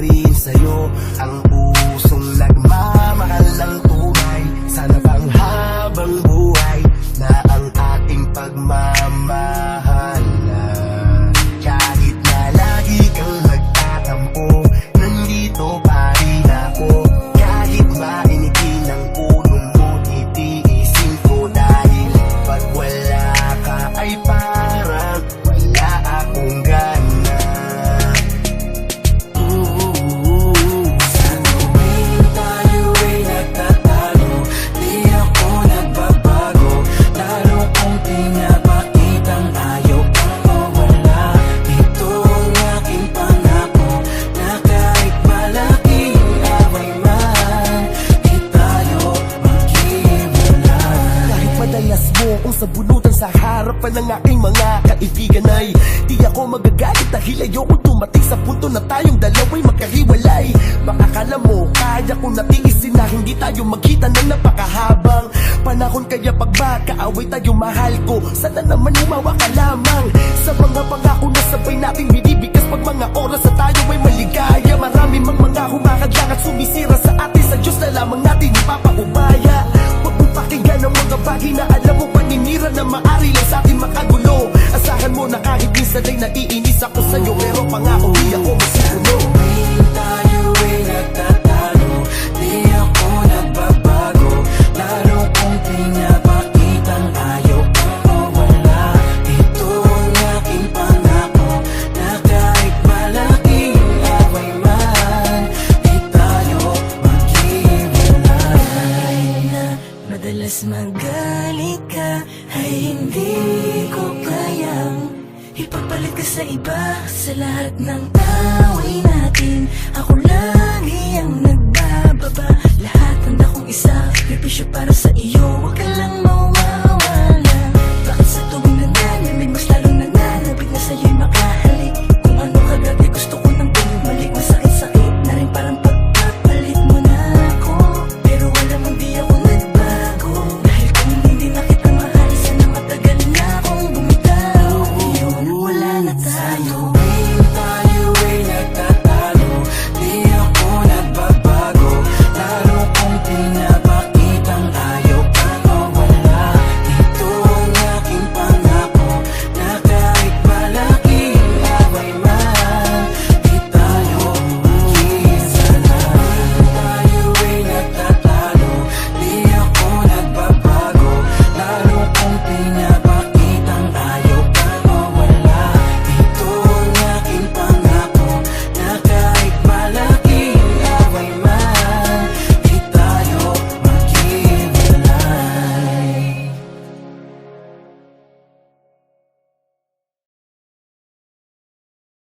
rin sa'yo ang pusong nagmamahal ng tunay. Sana bang habang buhay na ang ating pagmamahalan. Kahit na lagi kang nagtatampo, nandito pa rin ako. Kahit mainitin ang ulo mo, titiisin ko dahil pag wala ka ay parang wala akong gana. Sa tuwing tayo ay nagtatalo, di ako nagbabago. Lalo kong pinapakitang ayaw kang mawala. Ito ang aking pangako, na kahit malaking away man, di tayo maghiwalay. Kahit madalas mo kung sabunutan sa harapan ng aking mga kaibigan ay di ako magagalit dahil ayoko dumating sa punto na tayong dalawa'y magkahiwalay. Makakala mo, kaya kong natiisin na hindi tayo magkita ng napakahabang panahon. Kaya pag magkaaway tayo, mahal ko, sana naman umawa ka lamang sa mga pangako na sabay nating binibigkas pag mga oras sa tayo ay maligaya. Marami mang mga humakadlang at sumisira